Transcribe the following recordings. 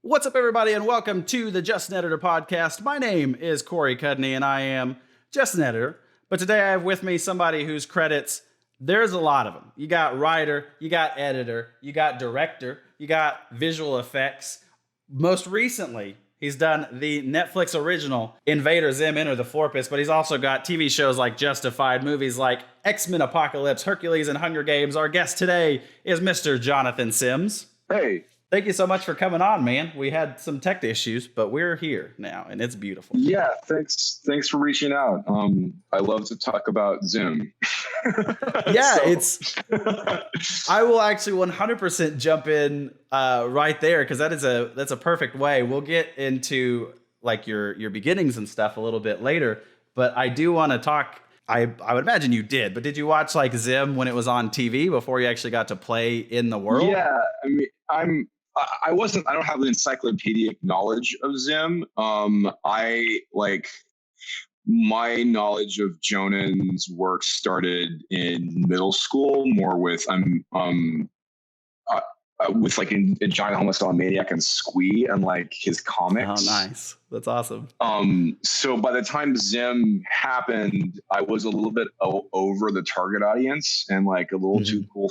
What's up, everybody, and welcome to the Just an Editor podcast. My name is Corey Cudney, and I am just an editor. But today I have with me somebody whose credits, there's a lot of them. You got writer, you got editor, you got director, you got visual effects. Most recently, he's done the Netflix original Invader Zim, Enter the Florpus, but he's also got TV shows like Justified, movies like X-Men Apocalypse, Hercules, and Hunger Games. Our guest today is Mr. Jonathan Sims. Hey. Thank you so much for coming on, man. We had some tech issues, but we're here now, and it's beautiful. Yeah, thanks for reaching out. I love to talk about Zim. Yeah, I will actually 100% jump in right there, because that's a perfect way. We'll get into like your beginnings and stuff a little bit later, but I do want to talk. I would imagine you did, but did you watch like Zim when it was on TV before you actually got to play in the world? Yeah, I mean, I don't have an encyclopedic knowledge of Zim. My knowledge of Jonan's work started in middle school, more with like a Giant Homicide Maniac and Squee and like his comics. Oh, nice. That's awesome. So by the time Zim happened, I was a little bit over the target audience and like a little too cool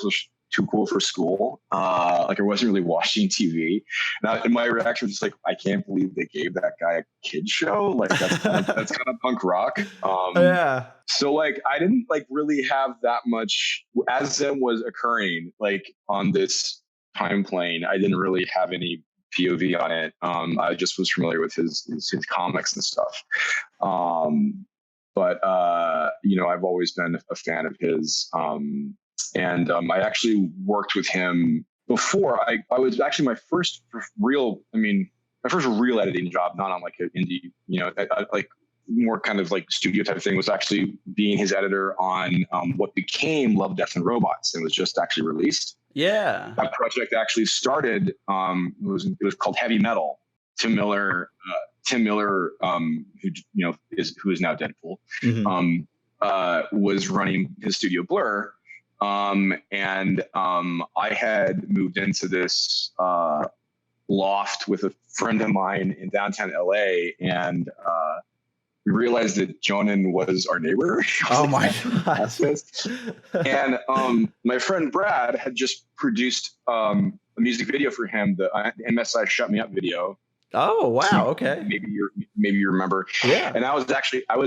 for school. Like I wasn't really watching TV. And my reaction was just like, I can't believe they gave that guy a kid show. Like that's kind of punk rock. Yeah. So like I didn't like really have that much as Zim was occurring like on this time plane. I didn't really have any POV on it. I just was familiar with his comics and stuff. But I've always been a fan of his. And I actually worked with him before. I was actually my first real editing job, not on like an indie, like more kind of like studio type of thing, was actually being his editor on what became Love, Death, and Robots. And was just actually released. Yeah. That project actually started, it was called Heavy Metal. Tim Miller, who is now Deadpool, was running his studio Blur. And I had moved into this loft with a friend of mine in downtown LA, and we realized that Jonan was our neighbor. Oh my gosh. And my friend Brad had just produced a music video for him, the MSI Shut Me Up video. Oh wow! Okay. Maybe you remember. Yeah. And I was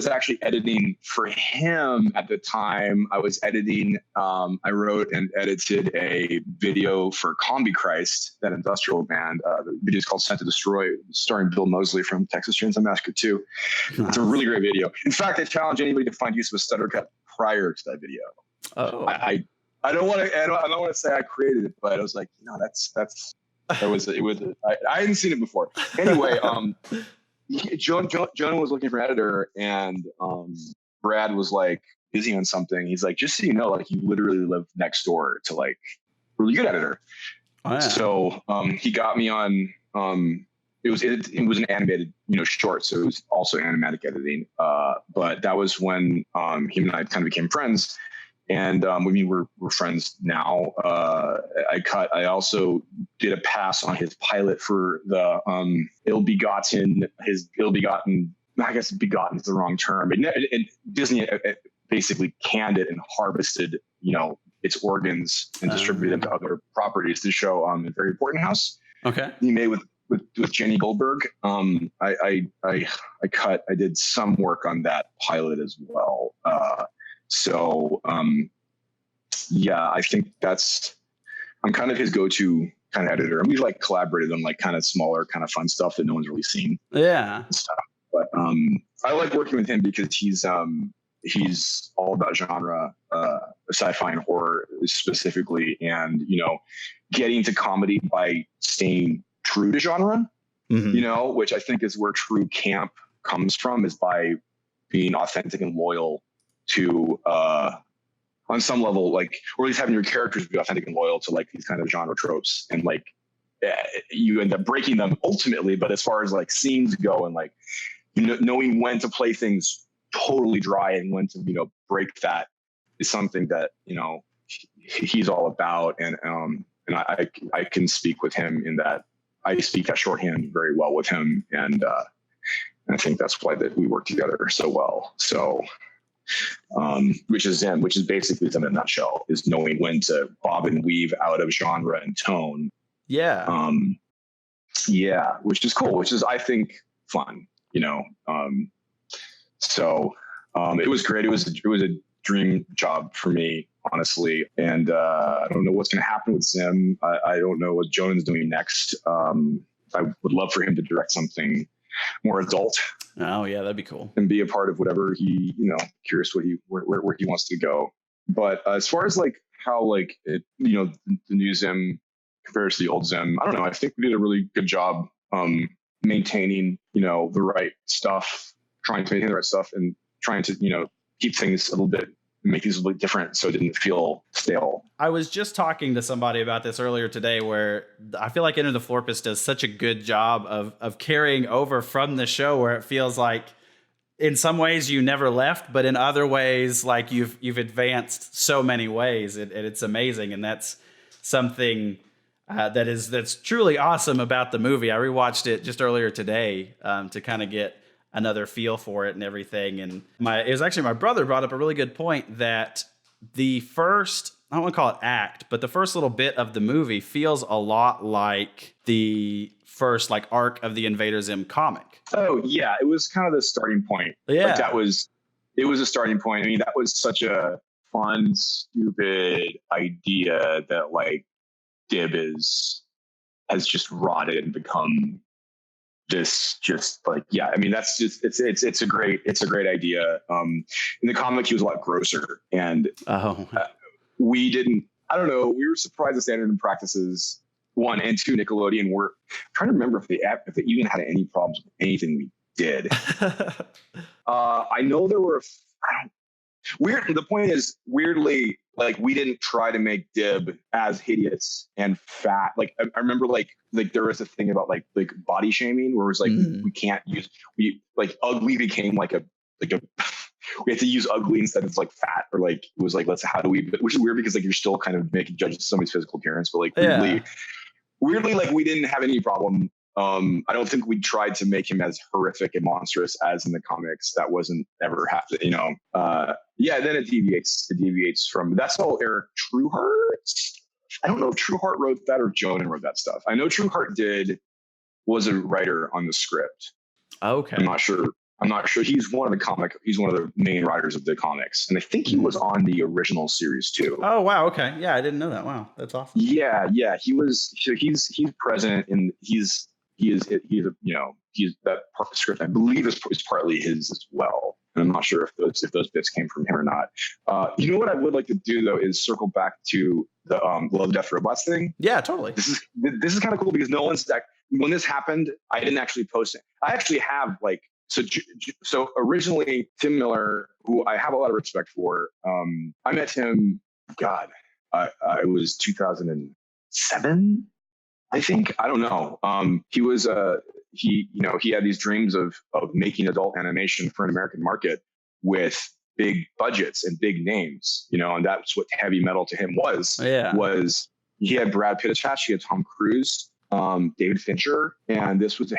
actually editing for him at the time. I was editing. I wrote and edited a video for Combi Christ, that industrial band. The video is called "Sent to Destroy," starring Bill Moseley from Texas Chainsaw Massacre 2. Nice. It's a really great video. In fact, I challenge anybody to find use of a stutter cut prior to that video. Oh. I don't want to say I created it, but I was like, I hadn't seen it before. Anyway, Jonah was looking for an editor, and Brad was like busy on something. He's like, just so you know, like you literally live next door to like a really good editor. Oh, yeah. So he got me on. It was an animated short, so it was also animatic editing. But that was when him and I kind of became friends. And we're friends now. I also did a pass on his pilot for the ill-begotten. I guess begotten is the wrong term. Disney basically canned it and harvested, its organs and distributed them to other properties to show a very important house. Okay. He made with Jenny Goldberg. I did some work on that pilot as well. So, I think I'm kind of his go-to kind of editor. And we've like collaborated on like kind of smaller, kind of fun stuff that no one's really seen. Yeah. Stuff. But I like working with him because he's all about genre, sci-fi and horror specifically, and getting to comedy by staying true to genre. Which I think is where true camp comes from, is by being authentic and loyal to on some level, like, or at least having your characters be authentic and loyal to like these kind of genre tropes, and like you end up breaking them ultimately. But as far as like scenes go, and like knowing when to play things totally dry and when to break that is something that he's all about, and I can speak with him in that I speak that shorthand very well with him, and I think that's why that we work together so well. So, which is Zim, which is basically Zim in a nutshell, is knowing when to bob and weave out of genre and tone. Yeah. Yeah, which is cool, which is, I think, fun, so it was great. It was a dream job for me, honestly. And I don't know what's going to happen with Zim. I don't know what Jonan's doing next. I would love for him to direct something more adult. Oh yeah, that'd be cool. And be a part of whatever he, curious where he wants to go. But as far as like how like it, the new Zim compares to the old Zim, I don't know. I think we did a really good job maintaining, the right stuff, trying to maintain the right stuff, and trying to, keep things a little bit, make these a little bit different so it didn't feel stale. I was just talking to somebody about this earlier today, where I feel like Enter the Florpus does such a good job of carrying over from the show, where it feels like in some ways you never left, but in other ways, like you've advanced so many ways, and it's amazing. And that's something that's truly awesome about the movie. I rewatched it just earlier today to kind of get another feel for it and everything. And it was actually my brother brought up a really good point that the first, I don't want to call it act, but the first little bit of the movie feels a lot like the first like arc of the Invader Zim comic. Oh yeah, it was kind of the starting point. Yeah, like it was a starting point. I mean, that was such a fun, stupid idea that like Dib has just rotted and become this just like, yeah, I mean, that's just, it's a great idea. In the comic, he was a lot grosser, and we were surprised the standard and practices, 1 and 2 Nickelodeon were trying to remember if they even had any problems with anything we did. I know there were, the point is, weirdly, like we didn't try to make Dib as hideous and fat. Like I remember like there was a thing about like body shaming where it was like ugly became like a we had to use ugly instead of like fat, or like it was like which is weird because like you're still kind of making judges of somebody's physical appearance, but like weirdly like we didn't have any problem. I don't think we tried to make him as horrific and monstrous as in the comics. That wasn't ever happened, then it deviates from, that's all Eric Trueheart. I don't know if Trueheart wrote that or Jonan wrote that stuff. I know Trueheart was a writer on the script. Okay. I'm not sure. He's one of the main writers of the comics. And I think he was on the original series too. Oh, wow. Okay. Yeah. I didn't know that. Wow. That's awesome. Yeah. He was, so he's present, and he's that part of the script, I believe, is partly his as well. And I'm not sure if those bits came from him or not. You know what I would like to do though is circle back to the Love, Death, Robots thing. Yeah, totally. This is kind of cool because when this happened, I didn't actually post it. I actually have like, so originally Tim Miller, who I have a lot of respect for, I met him, it was 2007. I think, I don't know. He was he had these dreams of making adult animation for an American market with big budgets and big names, and that's what heavy metal to him was. Yeah. Was he had Brad Pitt attached, he had Tom Cruise, David Fincher, and this was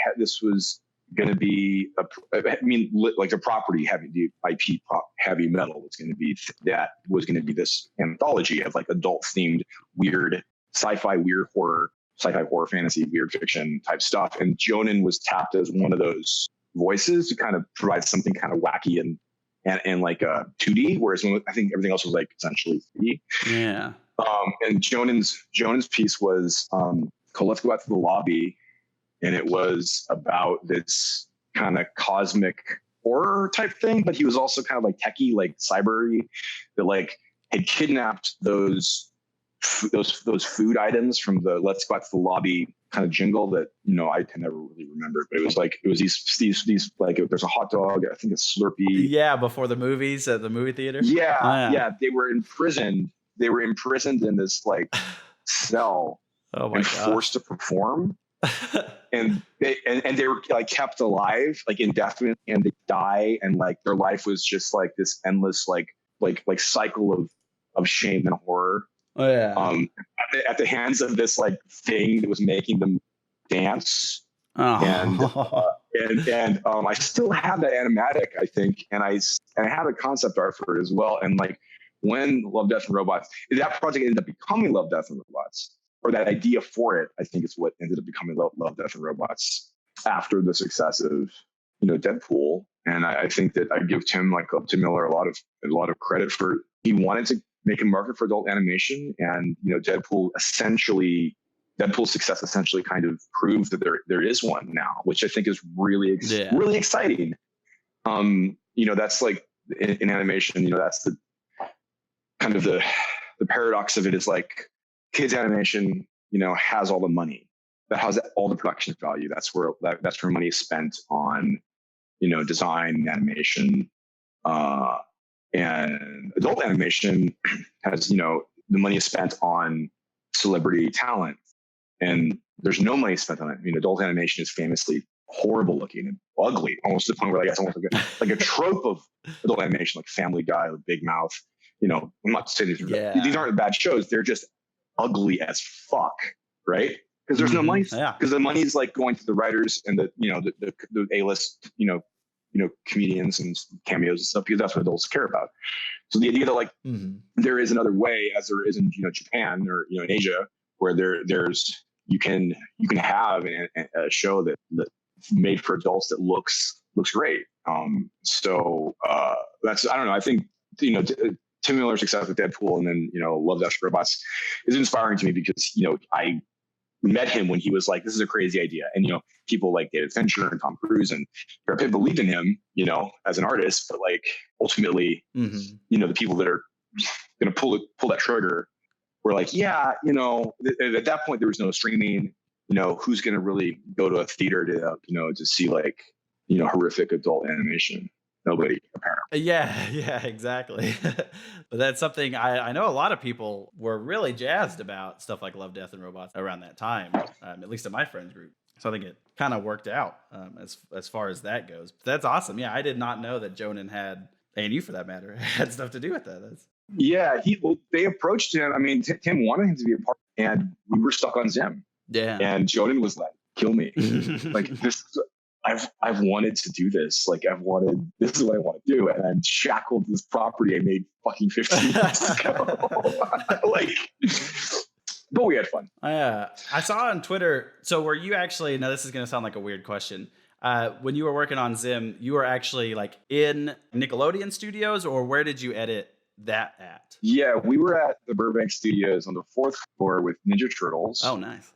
going to be like the property heavy, the IP heavy metal was going to be this anthology of like adult themed weird sci-fi, weird horror, sci-fi horror fantasy, weird fiction type stuff. And Jonan was tapped as one of those voices to kind of provide something kind of wacky and like a 2D, whereas I think everything else was like essentially 3D. Yeah. And Jonan's piece was called Let's Go Out to the Lobby. And it was about this kind of cosmic horror type thing, but he was also kind of like techie, like cyber-y, that like had kidnapped those food items from the Let's Go Out to the Lobby kind of jingle that, I can never really remember, but it was these like, there's a hot dog, I think it's Slurpee. Yeah. Before the movies at the movie theater. Yeah. Yeah. They were imprisoned in this like cell and forced to perform. and they were like kept alive like indefinitely, and they die, and like their life was just like this endless like cycle of shame and horror. At the hands of this like thing that was making them dance. Oh. And I still have that animatic, I think, and I have a concept art for it as well. And like when Love, Death, and Robots, that project ended up becoming Love, Death, and Robots, or that idea for it, I think is what ended up becoming Love, Death, and Robots after the success of Deadpool. And I think that I give Tim Miller a lot of credit for, he wanted to make a market for adult animation, and Deadpool's success essentially kind of proved that there is one now, which I think is really exciting. That's like in animation, that's the kind of the paradox of it is like kids animation, has all the money, that has all the production value. That's where money is spent on, design, animation, and adult animation has, the money is spent on celebrity talent, and there's no money spent on it. Adult animation is famously horrible looking and ugly, almost to the point where it's almost like a trope of adult animation, like Family Guy with Big Mouth. I'm not saying these aren't bad shows. They're just ugly as fuck, right? Because there's no money. Because the money is like going to the writers and the A-list, comedians and cameos and stuff, because that's what adults care about. So the idea that there is another way, as there is in Japan or in Asia, where there's you can have a show that's made for adults that looks great. So that's, I don't know. I think Tim Miller's success with Deadpool and then Love, Death, Robots is inspiring to me, because I met him when he was like, this is a crazy idea, and people like David Fincher and Tom Cruise and Brad Pitt believed in him as an artist, but like ultimately the people that are going to pull that trigger were like, at that point there was no streaming. Who's going to really go to a theater to see like horrific adult animation? Nobody, apparently. Yeah, exactly. But that's something I know a lot of people were really jazzed about, stuff like Love, Death, and Robots around that time, at least in my friends group. So I think it kind of worked out as far as that goes. But that's awesome. Yeah, I did not know that Jonan had, and you for that matter, had stuff to do with that. They approached him. I mean, Tim wanted him to be a part, and we were stuck on Zim. Yeah. And Jonan was like, kill me. Like, this, I've wanted to do this. Like, this is what I want to do. And I'm shackled to this property I made fucking 15 years ago. But we had fun. I saw on Twitter. So were you actually, now this is going to sound like a weird question. When you were working on Zim, you were actually like in Nickelodeon Studios, or where did you edit that at? Yeah, we were at the Burbank Studios on the 4th floor with Ninja Turtles. Oh, nice.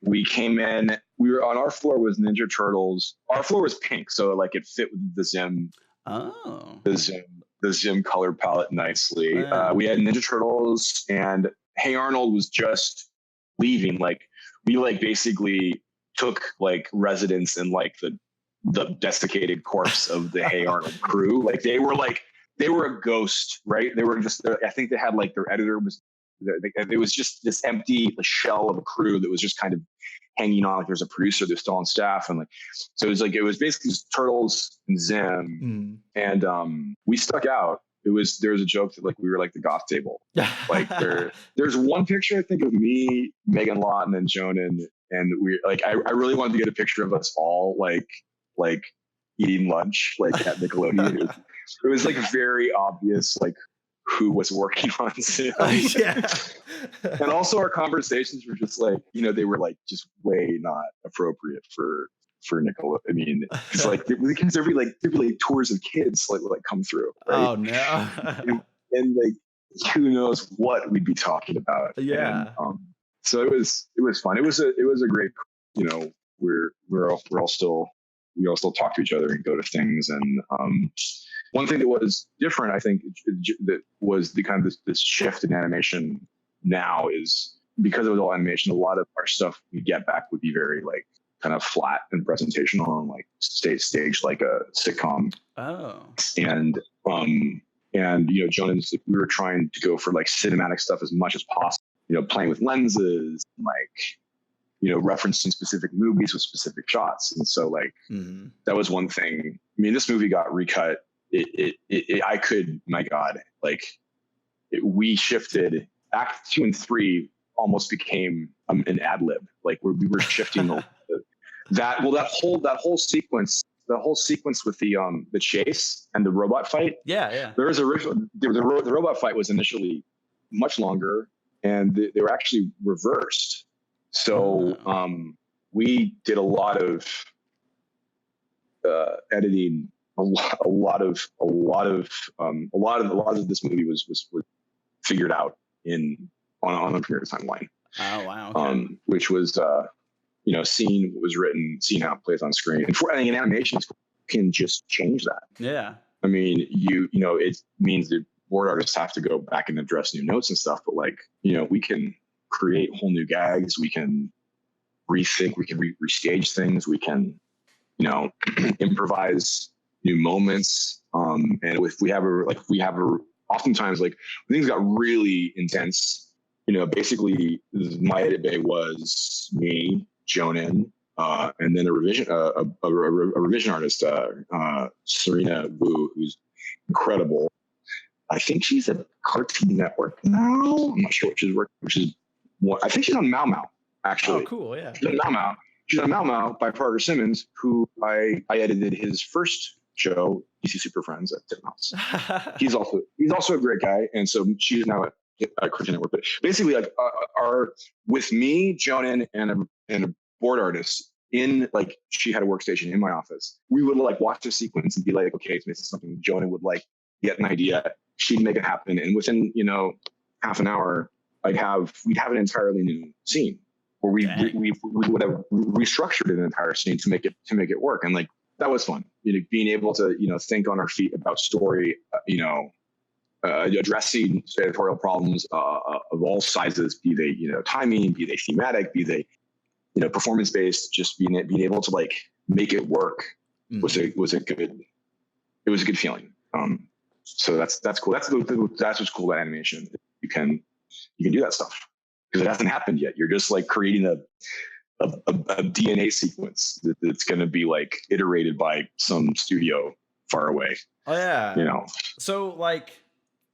We came in, we were on our floor was Ninja Turtles. Our floor was pink, so like it fit with the Zim. Oh. The Zim color palette nicely. We had Ninja Turtles, and Hey Arnold was just leaving. Like, we like basically took like residence in like the desiccated corpse of the Hey Arnold crew. Like they were a ghost, right? They were just, I think they had like their editor was, it was just this empty shell of a crew that was just kind of hanging on. Like there's a producer that's still on staff. And like, so it was basically just Turtles and Zim. And we stuck out. There's a joke that like we were like the goth table. Like there's one picture I think of me, Megan Lawton, and Jonan, and we like I really wanted to get a picture of us all like eating lunch like at Nickelodeon. It was like very obvious like who was working on Zim. Yeah. And also our conversations were just like, they were like just way not appropriate for Nickelodeon. I mean, it's like because there'd be like tours of kids like come through. Right? Oh no. and like who knows what we'd be talking about. Yeah. And, so it was fun. It was a great, we all still talk to each other and go to things. And one thing that was different, I think, that was the kind of this shift in animation now is because of adult animation, a lot of our stuff we get back would be very like kind of flat and presentational and like stage like a sitcom. Oh. And Jonas, we were trying to go for like cinematic stuff as much as possible. Playing with lenses, like, referencing specific movies with specific shots. And so like, that was one thing. I mean, this movie got recut. We shifted. Act 2 and 3 almost became an ad lib, like where we were shifting that whole sequence. The whole sequence with the chase and the robot fight. Yeah. There was the robot fight was initially much longer, and they were actually reversed. So we did a lot of editing. A lot of this movie was figured out on a period of timeline. Oh wow! Okay. Which was seeing what was written, seeing how it plays on screen. And I think in animations can just change that. Yeah. I mean, it means that board artists have to go back and address new notes and stuff, but we can create whole new gags. We can rethink, we can restage things. We can, improvise new moments. And if we have oftentimes when things got really intense, basically my edit bay was me, Jonan, and then a revision artist, Serena Wu, who's incredible. I think she's at Cartoon Network now. I'm not sure I think she's on Mau Mau, actually. Oh, cool, yeah. She's on Mau Mau by Parker Simmons, who I edited his first show, DC Super Friends at Titmouse. He's also a great guy, and so she's now at Cartoon Network. But basically, with me, Jonan, and a board artist she had a workstation in my office. We would watch the sequence and be like, okay, this is something Jonan would get an idea. She'd make it happen, and within half an hour, we'd have an entirely new scene where we would have restructured an entire scene to make it work, and that was fun. Being able to think on our feet about story, addressing editorial problems of all sizes, be they timing, be they thematic, be they performance based. Just being able to make it work was a good feeling. So that's cool. That's what's cool about animation. You can do that stuff because it hasn't happened yet. You're just creating a DNA sequence that's going to be iterated by some studio far away. Oh yeah. So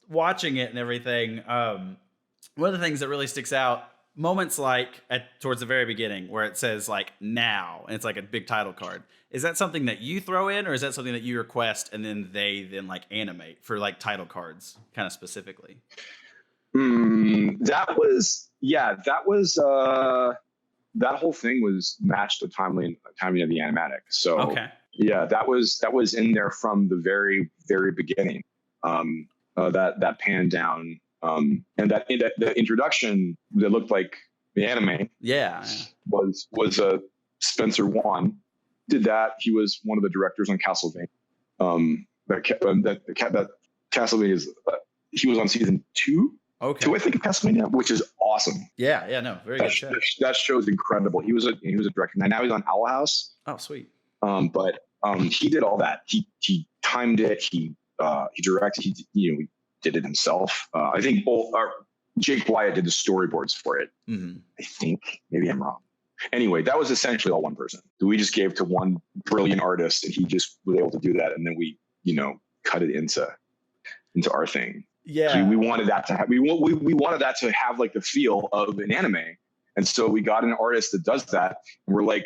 watching it and everything, one of the things that really sticks out, moments towards the very beginning where it says now, and it's a big title card. Is that something that you throw in, or is that something that you request and then they animate for title cards kind of specifically? That was that whole thing was matched the timing of the animatic. So okay. Yeah, that was in there from the very, very beginning. That pan down, and that introduction that looked like the anime. Yeah. Was Spencer Wan did that. He was one of the directors on Castlevania. That Castlevania is he was on season 2. Okay. 2, I think, of Castlevania, which is awesome. Yeah, no, very good show. That show's incredible. He was a director. Now he's on Owl House. Oh, sweet. But he did all that. He timed it. He directed. He did it himself. I think Jake Wyatt did the storyboards for it. Mm-hmm. I think, maybe I'm wrong. Anyway, that was essentially all one person. We just gave to one brilliant artist, and he just was able to do that. And then we, cut it into our thing. Yeah, so we wanted that to have. We wanted that to have the feel of an anime, and so we got an artist that does that. And we're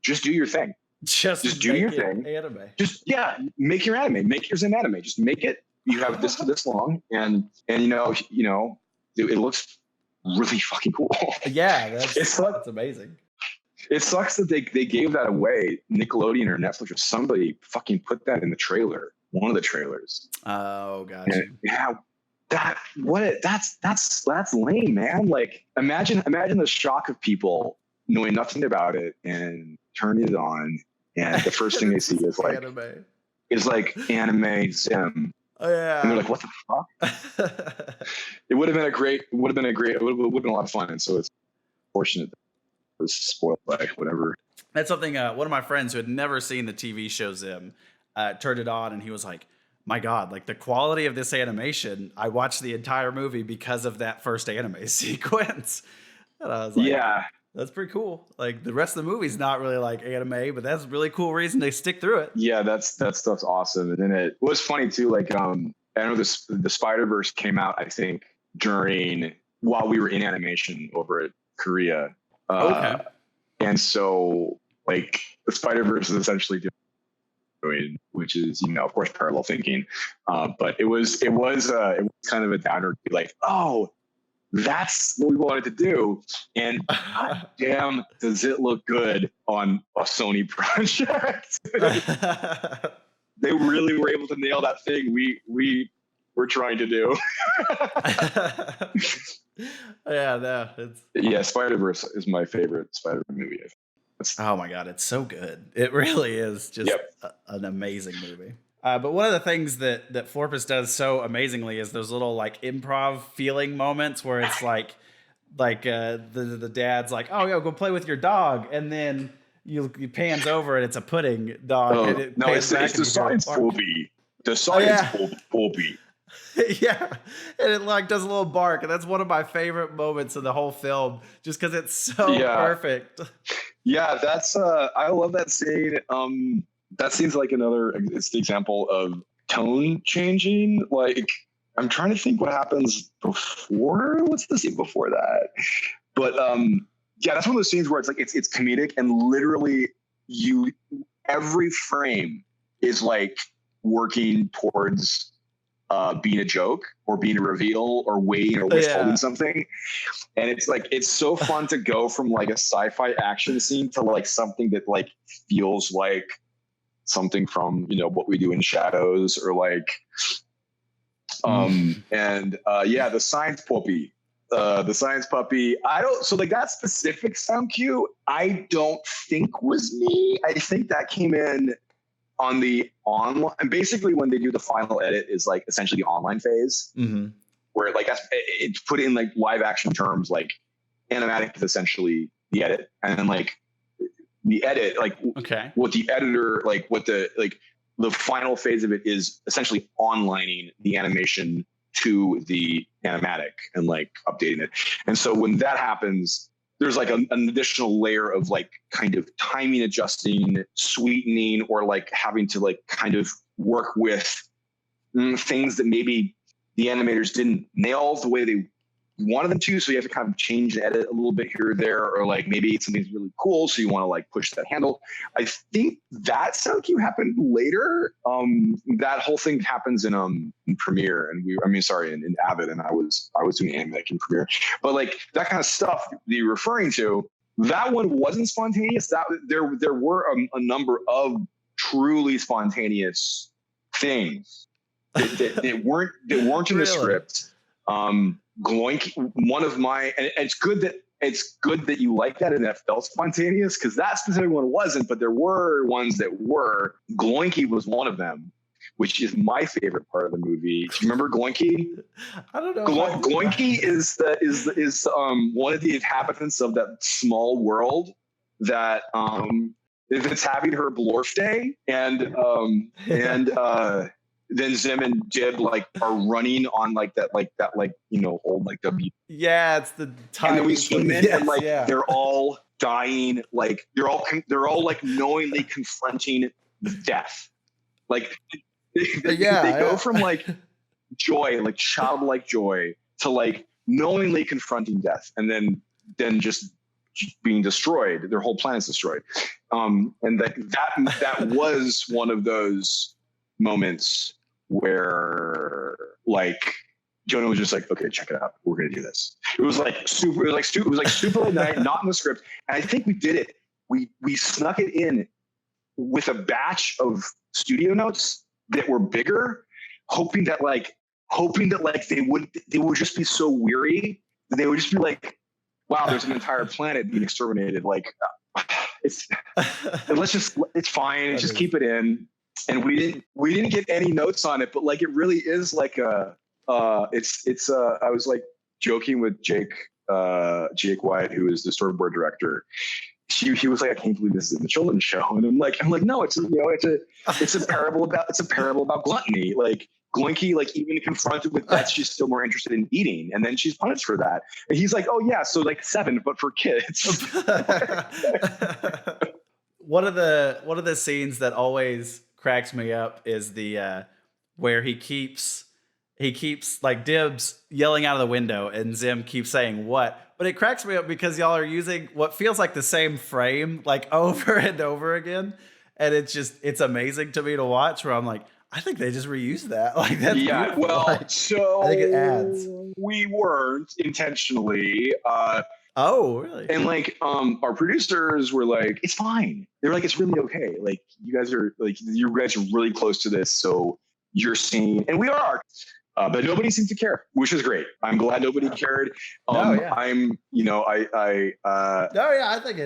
just do your thing. Just do your thing. Anime. Just make your anime. Make your Zim anime. Just make it. You have this long, and it looks really fucking cool. Yeah, that's amazing. It sucks that they gave that away. Nickelodeon or Netflix or somebody fucking put that in the trailer. One of the trailers. Oh, gotcha. Yeah, that's lame, man. Imagine the shock of people knowing nothing about it and turning it on, and the first thing they see is anime Zim. Oh yeah. And they're what the fuck? It would have been a lot of fun. And so it's fortunate that it was spoiled by whatever. That's something, one of my friends who had never seen the TV show Zim, turned it on and he was like, my God, the quality of this animation, I watched the entire movie because of that first anime sequence. And I was like, yeah, that's pretty cool. The rest of the movie's not really anime, but that's a really cool reason to stick through it. Yeah, that stuff's awesome. And then it was funny too. I know the Spider-Verse came out, I think, while we were in animation over at Korea. Okay. And so like the Spider-Verse is essentially doing, which is, of course, parallel thinking. But it was kind of a downer to be like, oh, that's what we wanted to do. And god damn, does it look good on a Sony project? They really were able to nail that thing we were trying to do. Yeah, no, Spider-Verse is my favorite Spider-Man movie. Oh my god, it's so good. It really is just an amazing movie. But one of the things that Florpus does so amazingly is those little like improv feeling moments where it's like the dad's like, oh, yo, go play with your dog, and then you pans over and it's a pudding dog. And it's the science puppy. The science puppy. Yeah, and it like does a little bark, and that's one of my favorite moments of the whole film, just because it's so perfect. Yeah, that's I love that scene. That scene's like it's the example of tone changing. Like, I'm trying to think what happens before. What's the scene before that? But that's one of those scenes where it's like it's comedic, and literally every frame is like working towards being a joke or being a reveal or waiting or withholding something. And it's like, it's so fun to go from like a sci-fi action scene to like something that like feels like something from, What We Do in Shadows, or like, the science puppy. So like that specific sound cue, I don't think was me. I think that came in on the online, and basically when they do the final edit is like essentially the online phase, where like it's put in like live action terms, like animatic is essentially the edit, and then like the edit, like what the editor, like what the final phase of it is essentially onlining the animation to the animatic and like updating it. And so when that happens, there's like an additional layer of like kind of timing adjusting, sweetening, or like having to like kind of work with things that maybe the animators didn't nail the way they wanted them to. So you have to kind of change and edit a little bit here or there, or like maybe something's really cool, so you want to like push that handle. I think that sound cue happened later. That whole thing happens in Premiere, and in Avid, and I was doing animatic in Premiere. But like that kind of stuff that you're referring to, that one wasn't spontaneous. That there were a number of truly spontaneous things that weren't in the script. Gloinky, one of my, and it's good that you like that and that felt spontaneous, because that specific one wasn't, but there were ones that were. Gloinky was one of them, which is my favorite part of the movie. Do you remember Gloinky? I don't know. Gloinky is one of the inhabitants of that small world that it's having her Blorf day, and then Zim and Dib like are running on like that old like W. Yeah, it's the time. And then we swim in, and like they're all dying, like they're all like knowingly confronting death. Like they go from like joy, like childlike joy, to like knowingly confronting death, and then just being destroyed. Their whole planet's destroyed. And that was one of those moments where like Jonah was just like, okay, check it out, we're gonna do this. It was like super late night, not in the script, and I think we did it. We snuck it in with a batch of studio notes that were bigger, hoping that they would just be so weary that they would just be like, wow, there's an entire planet being exterminated. Like it's fine, just keep it in. And we didn't get any notes on it, but like it really is like I was like joking with Jake White, who is the storyboard director. He was like, I can't believe this is in the children's show, and I'm like, no, it's a parable about gluttony. Like Gloinky, like even confronted with death, she's still more interested in eating, and then she's punished for that. And he's like, oh yeah, so like 7, but for kids. One of the scenes that always cracks me up is the where he keeps like Dib's yelling out of the window, and Zim keeps saying, what But it cracks me up because y'all are using what feels like the same frame like over and over again. And it's amazing to me to watch where I'm like, I think they just reused that. Like that's Yeah, beautiful. well, Like, I think it adds. so we weren't intentionally. Oh, really? And like our producers were like, it's fine. They were like, it's really okay. Like you guys are really close to this, so you're seeing, and we are. But nobody seemed to care, which is great. I'm glad nobody cared. No, yeah. No, yeah, I think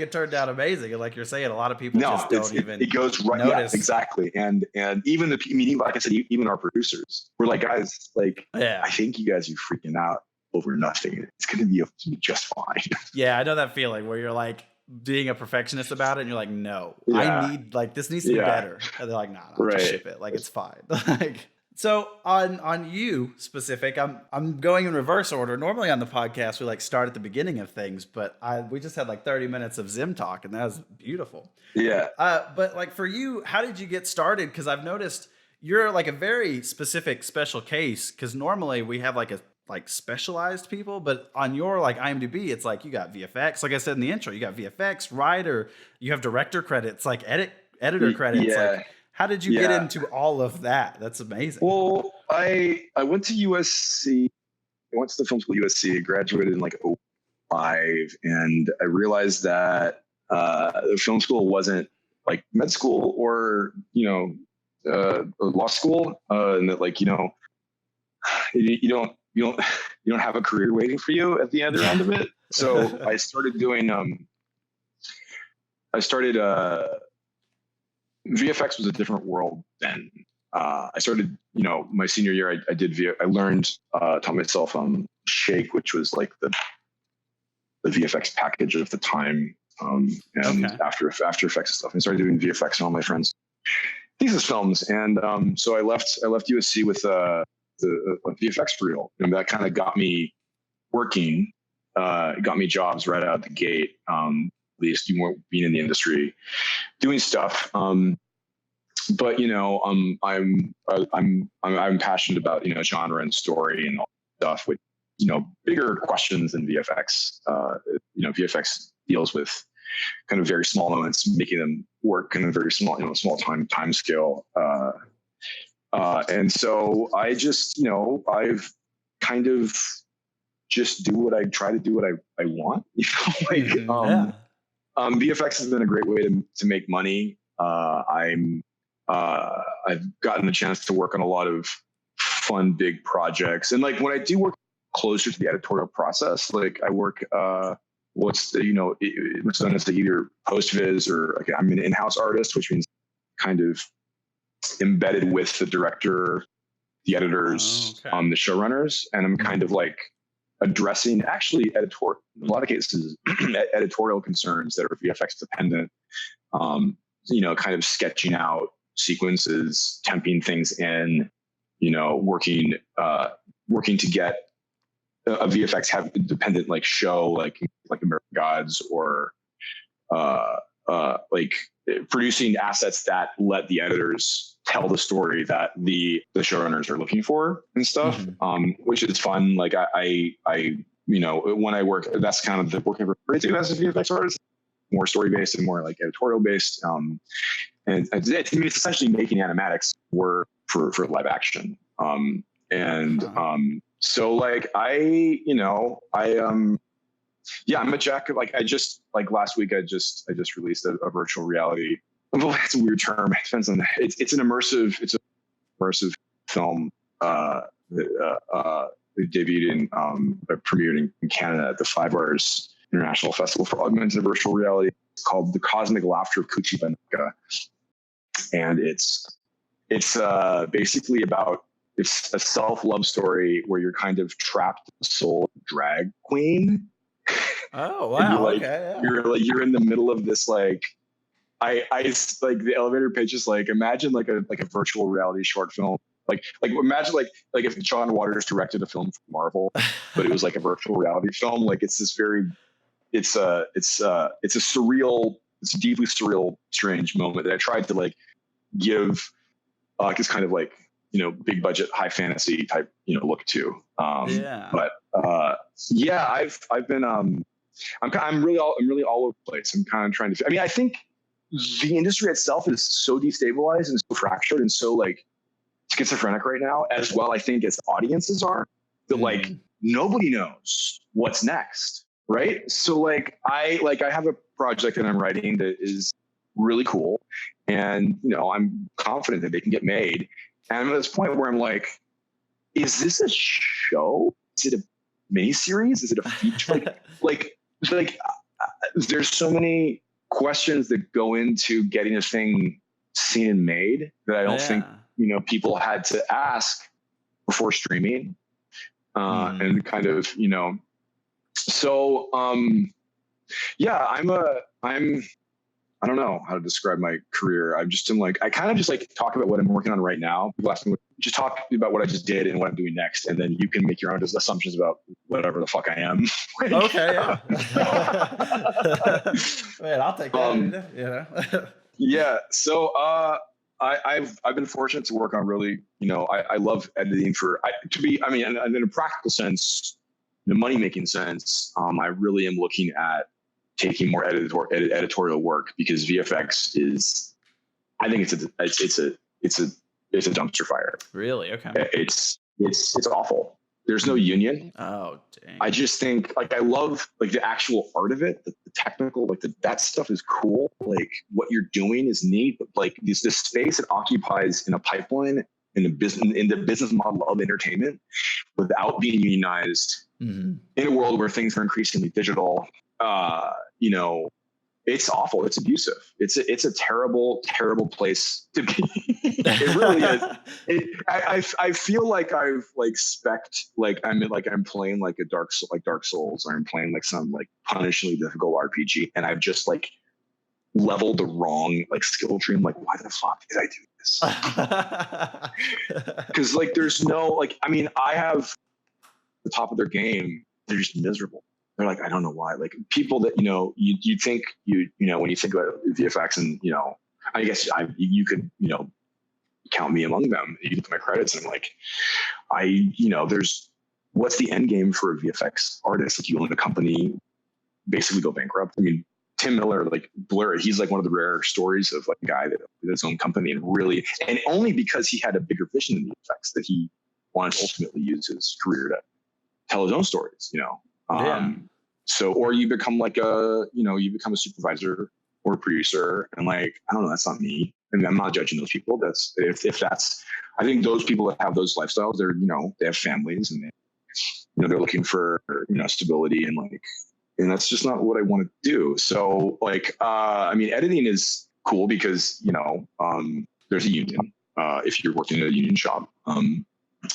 it turned out amazing. And like you're saying, a lot of people just don't even it goes right. notice. Yeah, exactly. And even like I said, even our producers were like, guys, like, I think you guys are freaking out over nothing. It's going to be just fine. Yeah, I know that feeling where you're like being a perfectionist about it and you're like, no, I need, like, this needs to be better. And they're like, nah, I'll just ship it. Like, it's fine. Like, so on you specific, I'm going in reverse order. Normally on the podcast, we like start at the beginning of things, but we just had like 30 minutes of Zim talk and that was beautiful. Yeah. But like for you, how did you get started? Because I've noticed you're like a very specific special case because normally we have like specialized people, but on your like IMDb, it's like you got VFX. Like I said in the intro, you got VFX, writer, you have director credits, like editor credits. Yeah. Like, how did you get into all of that? That's amazing. Well, I went to USC. I went to the film school USC. I graduated in like 2005, and I realized that the film school wasn't like med school or law school, and that like you don't have a career waiting for you at the other end of it. So I started doing VFX was a different world then. I started, my senior year, I learned, taught myself Shake, which was like the VFX package of the time, and After Effects and stuff. I started doing VFX and all my friends' thesis films, and so I left USC with the VFX reel, and that kind of got me working, got me jobs right out of the gate. At least you weren't being in the industry, doing stuff. But I'm passionate about genre and story and all that stuff with bigger questions than VFX. VFX deals with kind of very small moments, making them work in a very small time scale. And so I just I've kind of just try to do what I want. VFX has been a great way to make money. I've gotten the chance to work on a lot of fun, big projects. And like when I do work closer to the editorial process, like I work, what's known as the either post-viz or like I'm an in-house artist, which means kind of embedded with the director, the editors, the showrunners. And I'm kind of like addressing actually in a lot of cases, editorial concerns that are VFX dependent, kind of sketching out sequences, temping things in, working to get a VFX have independent like show like American Gods or like producing assets that let the editors tell the story that the showrunners are looking for and stuff, which is fun. Like I when I work, that's kind of the working for too as a VFX artist, more story based and more like editorial based. And it's essentially making animatics work for live action. So like I'm a jack. Like I just like last week I just released a virtual reality. Well, that's a weird term. It depends on it's an immersive film. It debuted premiered in Canada at the 5 Arts International Festival for Augmented Virtual Reality. It's called The Cosmic Laughter of Kuchi Banaka. And it's basically about, it's a self-love story where you're kind of trapped in the soul of a drag queen. Oh, wow. You're in the middle of this, like, I like the elevator pitch is like, imagine like a virtual reality short film. Like imagine like if John Waters directed a film for Marvel, but it was like a virtual reality film. Like it's this very, it's a deeply surreal, strange moment that I tried to like give this kind of like, big budget, high fantasy type, look to. But Yeah, I've been I'm really all over the place. I'm kind of trying to. I mean, I think the industry itself is so destabilized and so fractured and so like schizophrenic right now, as well. I think as audiences are that like nobody knows what's next, right? So I have a project that I'm writing that is really cool, and I'm confident that they can get made. And I'm at this point where I'm like, is this a show? Is it a miniseries? Is it a feature? like there's so many questions that go into getting a thing seen and made that I don't think people had to ask before streaming, and kind of So I'm I don't know how to describe my career. I kind of just like talk about what I'm working on right now. People ask me, just talk about what I just did and what I'm doing next, and then you can make your own assumptions about whatever the fuck I am. Okay, yeah. Man, I'll take that. Yeah. So I've been fortunate to work on really, I love editing and in a practical sense, in a money making sense, I really am looking at taking more editorial work, because VFX is, I think it's a dumpster fire. Really? Okay. It's awful. There's no union. Oh, dang. I just think I love the actual art of it, the technical, that stuff is cool. Like what you're doing is neat, but this space it occupies in a pipeline in the business model of entertainment without being unionized, in a world where things are increasingly digital. It's awful. It's abusive. It's a terrible, terrible place to be. It really is. I feel like I've I'm playing Dark Souls, or I'm playing some punishingly difficult RPG, and I've just leveled the wrong skill tree. I'm like, why the fuck did I do this? Because there's no I have the top of their game. They're just miserable. They're like, I don't know why. People that you think when you think about VFX, and I guess you could count me among them. You look at my credits, and I'm like, there's what's the end game for a VFX artist? You own a company, basically go bankrupt. I mean, Tim Miller, Blur, he's one of the rare stories of a guy that had his own company, and only because he had a bigger vision than VFX that he wanted to ultimately use his career to tell his own stories. So, or you become you become a supervisor or a producer, and I don't know, that's not me. I mean, I'm not judging those people. That's if that's, I think those people that have those lifestyles, they're, they have families, and they're looking for, stability, and that's just not what I want to do. So I mean, editing is cool because, there's a union, if you're working at a union shop, and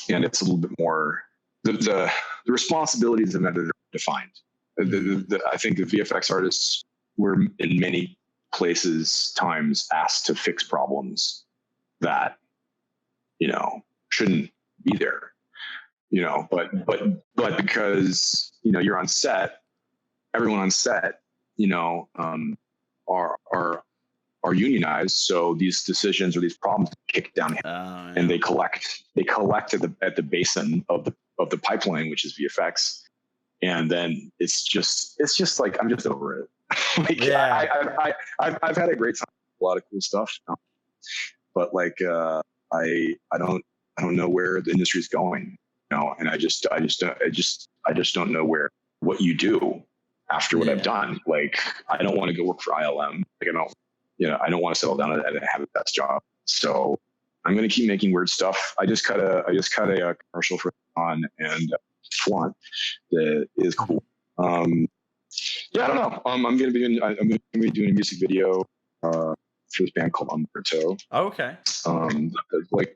it's a little bit more, the responsibilities of an editor are defined. I think the VFX artists were in many times asked to fix problems that, shouldn't be there, but because, you're on set, everyone on set, are unionized. So these decisions or these problems kick down, and they collect at the basin of the pipeline, which is VFX. And then it's just I'm just over it. I've had a great time, a lot of cool stuff, but I don't know where the industry is going, and I just don't know what you do after what I've done. I don't want to go work for ILM. I don't want to settle down and have the best job. So I'm going to keep making weird stuff. I just cut a commercial for on and Flaunt that is cool. I don't know. I'm going to be doing a music video for this band called Umberto. Oh, okay.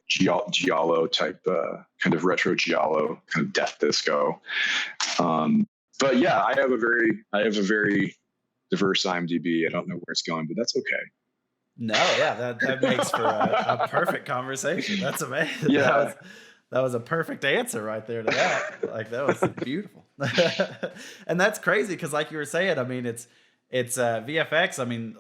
Giallo type, kind of retro Giallo, kind of death disco. But yeah, I have a very diverse IMDb. I don't know where it's going, but that's okay. No, yeah, that makes for a perfect conversation. That's amazing. Yeah. That was a perfect answer right there to that. That was beautiful. And that's crazy because, like you were saying, I mean, it's VFX. I mean,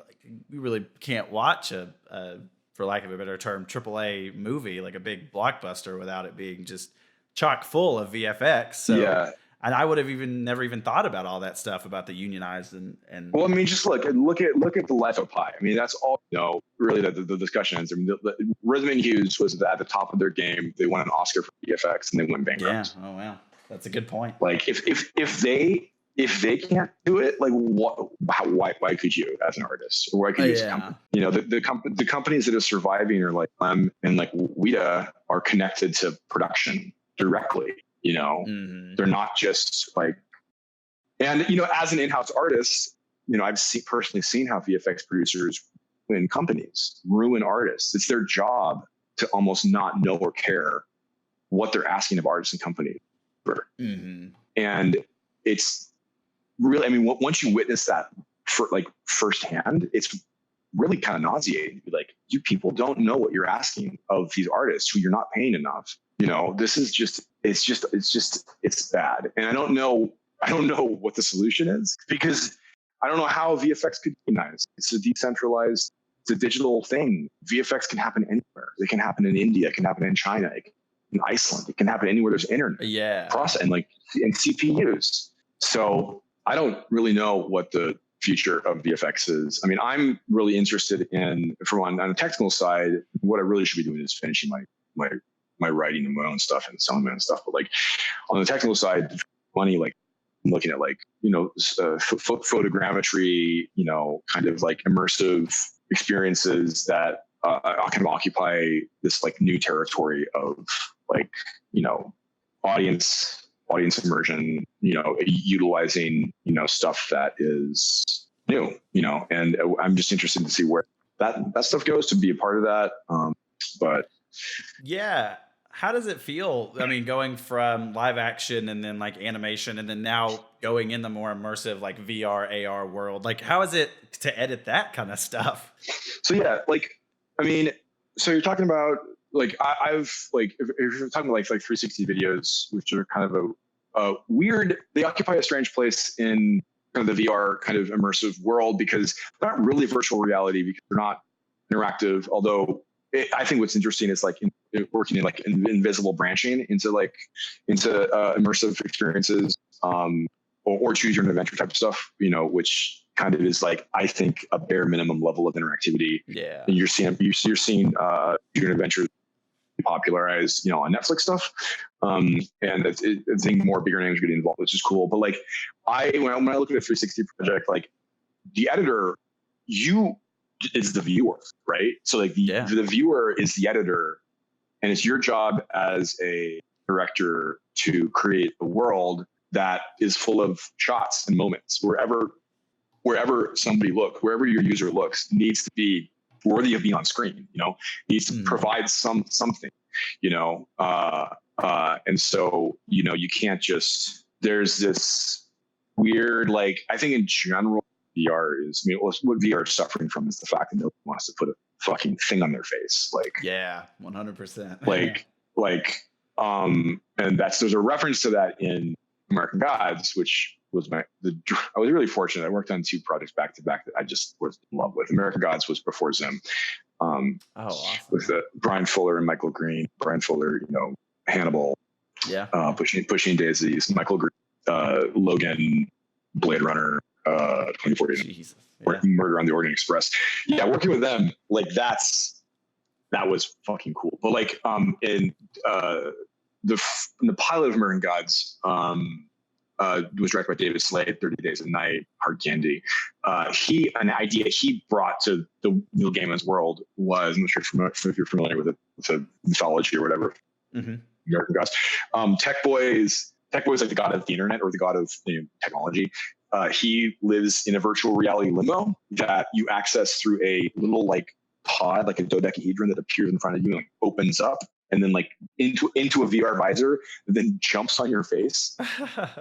you really can't watch for lack of a better term, AAA movie, like a big blockbuster, without it being just chock full of VFX. So yeah. And I would have never even thought about all that stuff about the unionized and. Well, I mean, just look at the Life of Pi. I mean, that's all really the discussion is. I mean, Rhythm and Hughes was at the top of their game. They won an Oscar for VFX and they went bankrupt. Yeah. Oh wow, that's a good point. Like if they can't do it, like why could you as an artist, or why could you as a company? The companies that are surviving are like and like Weta are connected to production directly. They're not just like, and as an in-house artist, I've personally seen how VFX producers in companies ruin artists. It's their job to almost not know or care what they're asking of artists and companies. And it's really, I mean, once you witness that firsthand, it's really kind of nauseating. Like, you people don't know what you're asking of these artists who you're not paying enough. This is it's bad. And I don't know what the solution is, because I don't know how VFX could be nice. It's a decentralized, it's a digital thing. VFX can happen anywhere. It can happen in India. It can happen in China. In Iceland. It can happen anywhere there's internet. Yeah. Process and CPUs. So I don't really know what the future of VFX is. I mean, I'm really interested in, on the technical side, what I really should be doing is finishing my writing and my own stuff and selling my own stuff. But like on the technical side, money, like I'm looking at photogrammetry, kind of like immersive experiences that kind of occupy this like new territory of like, audience immersion, utilizing, stuff that is new, and I'm just interested to see where that stuff goes, to be a part of that. But yeah, how does it feel? I mean, going from live action and then like animation and then now going in the more immersive like VR, AR world, like how is it to edit that kind of stuff? So yeah, so you're talking about like, I've like, if you're talking like 360 videos, which are kind of a weird, they occupy a strange place in kind of the VR kind of immersive world, because they're not really virtual reality, because they're not interactive. Although I think what's interesting is like working in like invisible branching into immersive experiences, or choose your own adventure type of stuff, which kind of is like, I think, a bare minimum level of interactivity. Yeah. And you're seeing choose your own adventures popularized, on Netflix stuff. And I think more bigger names are getting involved, which is cool. But like, when I look at a 360 project, like the editor, is the viewer, right? So like the viewer is the editor, and it's your job as a director to create a world that is full of shots and moments. Wherever somebody wherever your user looks, needs to be worthy of being on screen, needs to provide something, and so, you can't just, there's this weird, like, I think in general, VR is, what VR is suffering from is the fact that nobody wants to put a fucking thing on their face. Like, yeah, 100%. And there's a reference to that in American Gods, which was I was really fortunate. I worked on 2 projects back to back that I just was in love with. American Gods was before Zim. Awesome. With Brian Fuller and Michael Green. Brian Fuller, Hannibal. Yeah. Pushing Daisies. Michael Green, Logan, Blade Runner, 2048. Jesus. Yeah. Murder on the Orient Express. Yeah, working with them, like that was fucking cool. But like in the pilot of American Gods, was directed by David Slade, 30 Days a Night, Hard Candy. An idea he brought to the Neil Gaiman's world was, I'm not sure if you're familiar with it, it's a mythology or whatever, American Gods. Tech Boy is like the god of the internet, or the god of technology. He lives in a virtual reality limo that you access through a little like pod, like a dodecahedron that appears in front of you and like opens up, and then like into a VR visor, then jumps on your face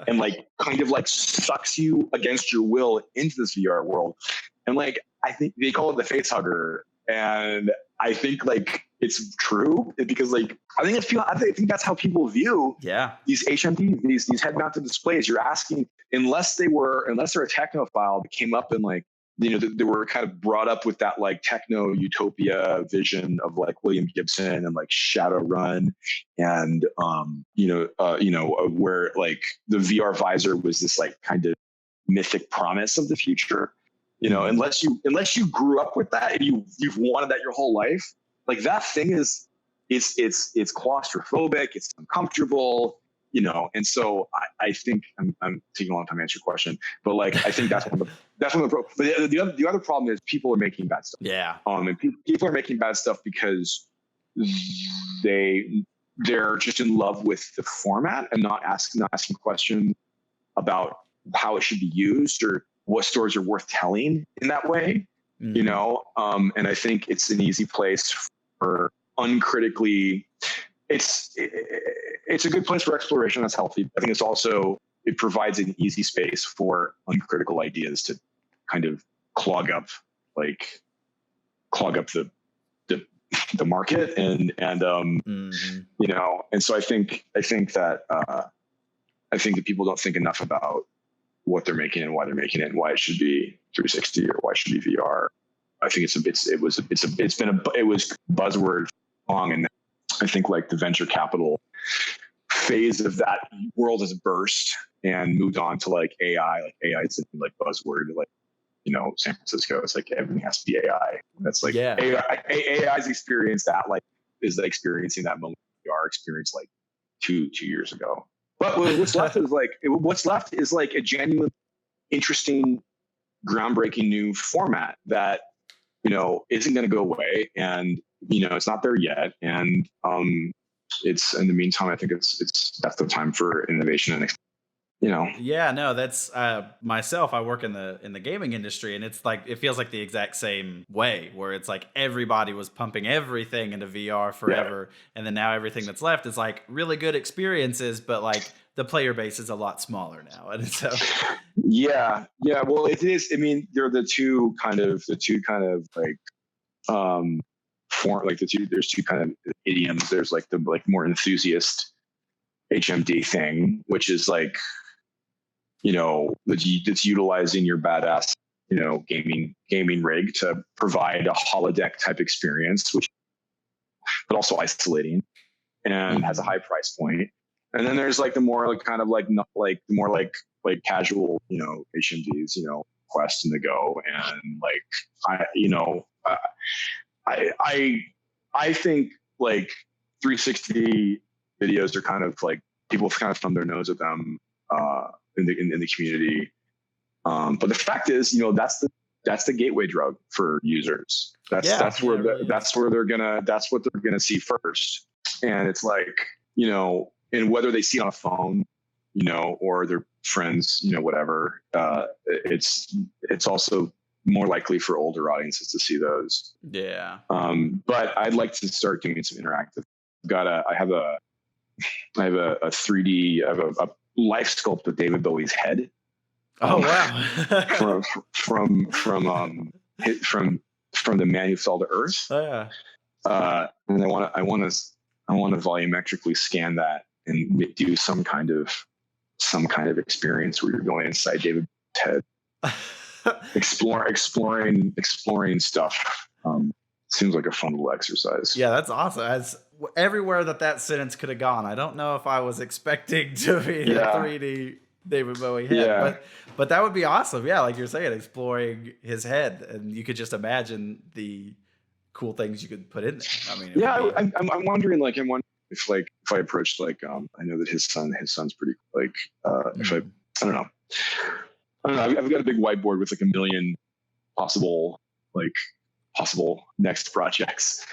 and like kind of like sucks you against your will into this VR world. And like, I think they call it the face hugger. And I think like it's true, because like, I think that's how people view these HMDs, these head mounted displays. You're asking, unless they're a technophile that came up in like they were kind of brought up with that like techno utopia vision of like William Gibson and like Shadowrun, and where like the VR visor was this like kind of mythic promise of the future. Unless you grew up with that and you've wanted that your whole life, like that thing is it's claustrophobic, it's uncomfortable. And so I think I'm taking a long time to answer your question, but like I think that's one of the but the other problem is people are making bad stuff. Yeah. And people are making bad stuff because they're just in love with the format and not asking questions about how it should be used or what stories are worth telling in that way. Mm-hmm. And I think it's an easy place for uncritically. It's a good place for exploration that's healthy. I think it provides an easy space for uncritical ideas to kind of clog up the market and and so I think that people don't think enough about what they're making and why they're making it and why it should be 360 or why it should be VR. I think it was buzzword long, and I think like the venture capital phase of that world has burst and moved on to like AI. Like AI is like buzzword, like San Francisco. It's like everything has to be AI. That's like AI's experience that like is experiencing that moment VR experience like two years ago. But what's left is like a genuine, interesting, groundbreaking new format that isn't going to go away, and it's not there yet, and it's in the meantime I think that's the time for innovation and Yeah, no, that's myself. I work in the gaming industry, and it's like it feels like the exact same way, where it's like everybody was pumping everything into VR forever, and then now everything that's left is like really good experiences, but like the player base is a lot smaller now, and so yeah. Well, it is. I mean, they're the two kind of like there's two kind of idioms. There's like the like more enthusiast HMD thing, which is like that's utilizing your badass gaming rig to provide a holodeck type experience, but also isolating and has a high price point. And then there's like the more like kind of like not like the more like casual HMDs, Quest and the Go, and like I think like 360 videos are kind of like people have kind of thumbed their nose at them in the community. But the fact is, that's the gateway drug for users. That's what they're gonna see first. And it's like, and whether they see it on a phone, or their friends, whatever, it's also more likely for older audiences to see those. Yeah. But I'd like to start doing some interactive. I have a 3D, I have a life sculpt of David Bowie's head. Oh wow! from the Man Who Fell to Earth. Oh, yeah. And I want to volumetrically scan that and do some kind of experience where you're going inside David's head, exploring stuff. Seems like a fun little exercise. Yeah, that's awesome. As everywhere that sentence could have gone, I don't know if I was expecting to be a 3D David Bowie head, but that would be awesome. Yeah, like you're saying, exploring his head, and you could just imagine the cool things you could put in there. I mean, I'm wondering if I approached I know that his son's pretty if I don't know, I've got a big whiteboard with like a million possible next projects.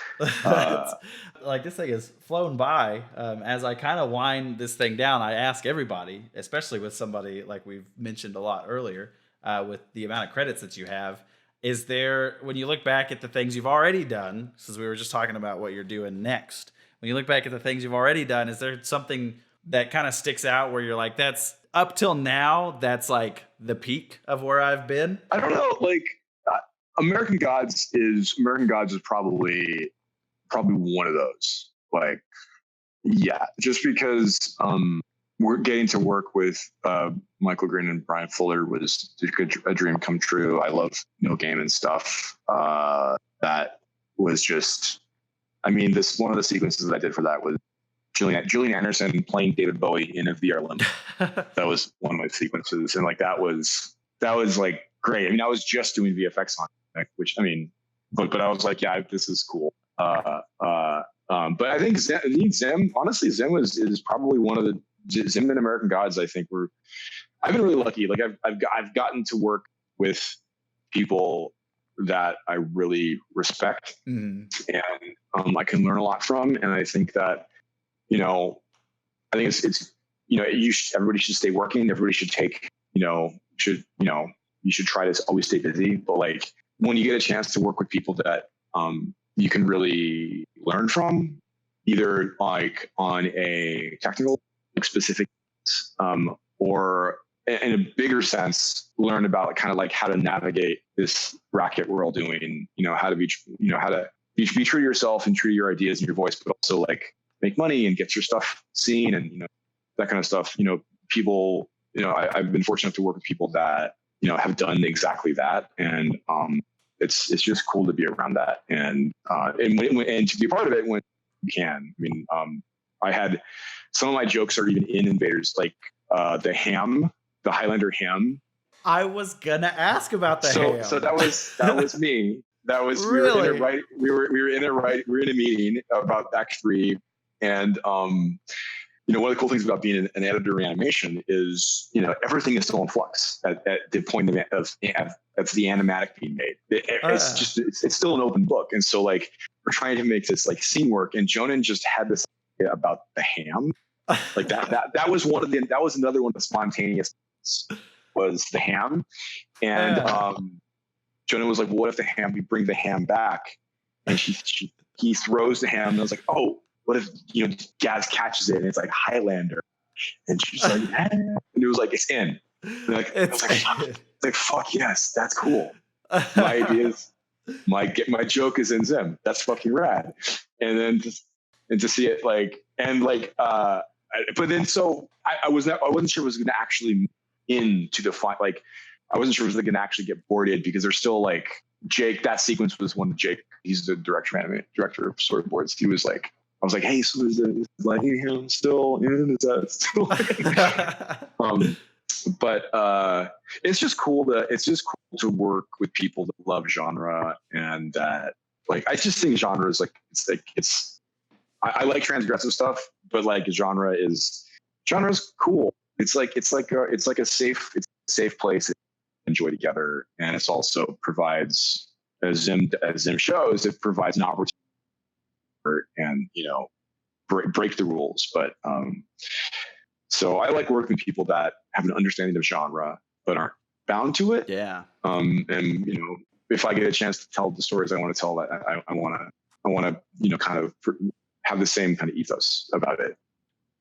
Like this thing has flown by. As I kind of wind this thing down, I ask everybody, especially with somebody like we've mentioned a lot earlier, with the amount of credits that you have, is there, when you look back at the things you've already done, since we were just talking about what you're doing next, when you look back at the things you've already done, is there something that kind of sticks out where you're like, that's up till now, that's like the peak of where I've been? I don't know, American Gods is probably one of those. Just because we're getting to work with Michael Green and Brian Fuller was a dream come true. I love Neil Gaiman stuff. That was just, I mean, this one of the sequences that I did for that was Julian Anderson playing David Bowie in a VR limbo. That was one of my sequences, and like that was like great. I mean, I was just doing VFX on it, which I mean, but I was like, yeah, this is cool. But I think Zim, honestly, Zim is probably one of the Zim and American Gods. I think I've been really lucky. Like I've gotten to work with people that I really respect, and I can learn a lot from. And I think that, I think it's everybody should stay working. Everybody should take, you should try to always stay busy. But like when you get a chance to work with people that you can really learn from, either like on a technical, like specific, or in a bigger sense, learn about kind of like how to navigate this racket we're all doing. How to be true to yourself and true to your ideas and your voice, but also like make money and get your stuff seen and that kind of stuff. People. I've been fortunate to work with people that have done exactly that, and it's just cool to be around that and to be a part of it when you can. I mean, I had some of my jokes are even in Invaders, like the Highlander ham. I was gonna ask about the ham. So that was me. That was really? We were in a meeting about Act 3, and one of the cool things about being an editor in animation is everything is still in flux at the point of the animatic being made. It's still an open book, and so like we're trying to make this like scene work, and Jonan just had this idea about the ham, like that was another one of the spontaneous was the ham, and Jonan was like, well, what if we bring the ham back? And he throws the ham, and I was like, oh, what if Gaz catches it and it's like Highlander, and she's like, and it was like, it's in. Like, I was like, fuck yes, that's cool. My idea is my joke is in Zim. That's fucking rad. And then to see it like, and like, but then so I wasn't sure it was going to actually into the fight. Like, I wasn't sure it was going to actually get boarded because there's still like Jake. That sequence was one of Jake. He's the director of storyboards. He was like, I was like, hey, so is lighting him still in? Is that still? But it's just cool to work with people that love genre, and that like I just think genre is like I like transgressive stuff, but like genre is cool. It's a safe place to enjoy together, and it's also provides as Zim shows, it provides an opportunity and break the rules. But so I like working with people that have an understanding of genre but aren't bound to it. Yeah. And if I get a chance to tell the stories I want to tell, I want to kind of have the same kind of ethos about it.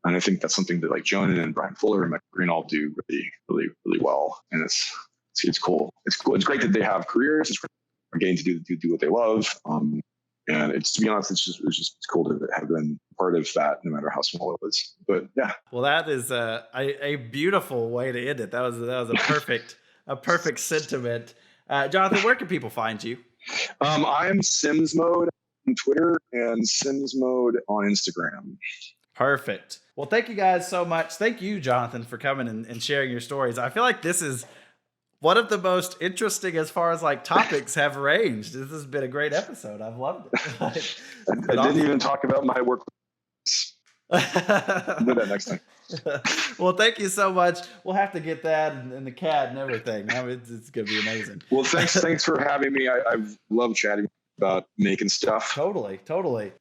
And I think that's something that like Jonan and Brian Fuller and Michael Green all do really, really, really well. And it's cool. It's cool. It's great that they have careers. It's great they're getting to do what they love. And it's, to be honest, it's cool to have been part of that, no matter how small it was. But yeah. Well, that is a beautiful way to end it. That was a perfect sentiment. Jonathan, where can people find you? I'm Sims Mode on Twitter and Sims Mode on Instagram. Perfect. Well, thank you guys so much. Thank you, Jonathan, for coming and sharing your stories. I feel like this is one of the most interesting as far as like topics have ranged. This has been a great episode. I've loved it. I didn't even talk about my work. Do that next time. Well, thank you so much. We'll have to get that and the cat and everything. It's going to be amazing. Well, thanks for having me. I've loved chatting about making stuff. Totally.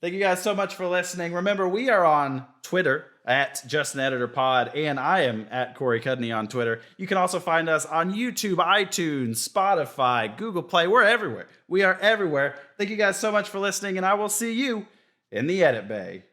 Thank you guys so much for listening. Remember, we are on Twitter at Just an Editor Pod, and I am at Corey Cudney on Twitter. You can also find us on YouTube, iTunes, Spotify, Google Play. We're everywhere. We are everywhere. Thank you guys so much for listening, and I will see you in the edit bay.